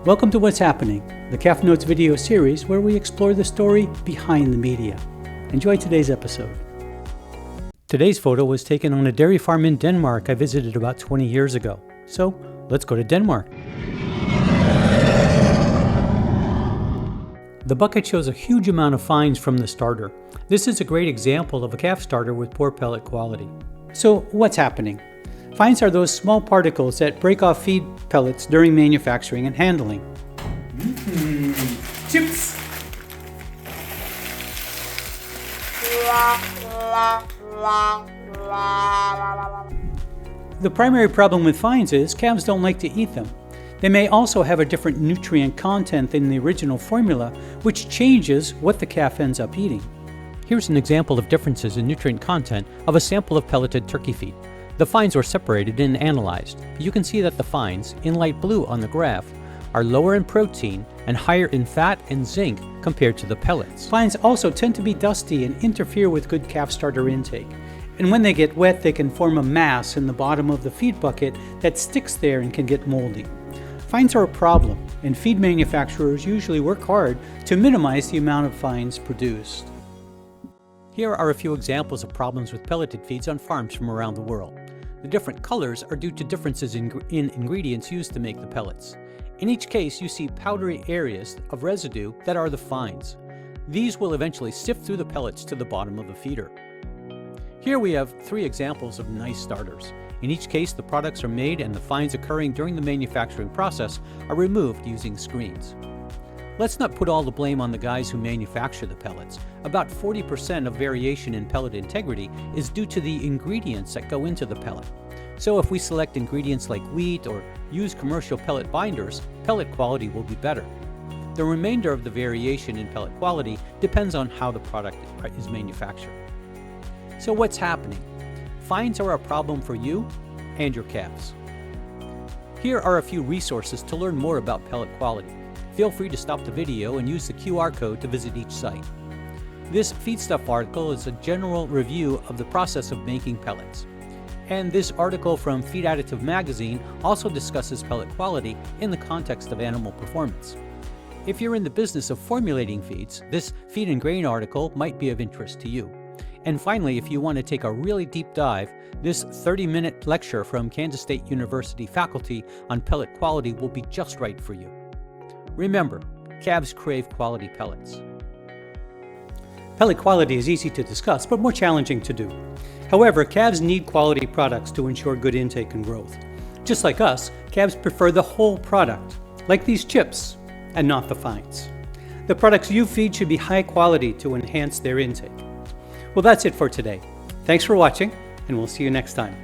Welcome to What's Happening, the Calf Notes video series where we explore the story behind the media. Enjoy today's episode. Today's photo was taken on a dairy farm in Denmark I visited about 20 years ago. So, let's go to Denmark. The bucket shows a huge amount of fines from the starter. This is a great example of a calf starter with poor pellet quality. So, what's happening? Fines are those small particles that break off feed pellets during manufacturing and handling. Chips! The primary problem with fines is calves don't like to eat them. They may also have a different nutrient content than the original formula, which changes what the calf ends up eating. Here's an example of differences in nutrient content of a sample of pelleted turkey feed. The fines were separated and analyzed. You can see that the fines, in light blue on the graph, are lower in protein and higher in fat and zinc compared to the pellets. Fines also tend to be dusty and interfere with good calf starter intake. And when they get wet, they can form a mass in the bottom of the feed bucket that sticks there and can get moldy. Fines are a problem, and feed manufacturers usually work hard to minimize the amount of fines produced. Here are a few examples of problems with pelleted feeds on farms from around the world. The different colors are due to differences in ingredients used to make the pellets. In each case, you see powdery areas of residue that are the fines. These will eventually sift through the pellets to the bottom of the feeder. Here we have 3 examples of nice starters. In each case, the products are made and the fines occurring during the manufacturing process are removed using screens. Let's not put all the blame on the guys who manufacture the pellets. About 40% of variation in pellet integrity is due to the ingredients that go into the pellet. So if we select ingredients like wheat or use commercial pellet binders, pellet quality will be better. The remainder of the variation in pellet quality depends on how the product is manufactured. So what's happening? Fines are a problem for you and your calves. Here are a few resources to learn more about pellet quality. Feel free to stop the video and use the QR code to visit each site. This feedstuff article is a general review of the process of making pellets. And this article from Feed Additive magazine also discusses pellet quality in the context of animal performance. If you're in the business of formulating feeds, this Feed and Grain article might be of interest to you. And finally, if you want to take a really deep dive, this 30-minute lecture from Kansas State University faculty on pellet quality will be just right for you. Remember, calves crave quality pellets. Pellet quality is easy to discuss, but more challenging to do. However, calves need quality products to ensure good intake and growth. Just like us, calves prefer the whole product, like these chips, and not the fines. The products you feed should be high quality to enhance their intake. Well, that's it for today. Thanks for watching, and we'll see you next time.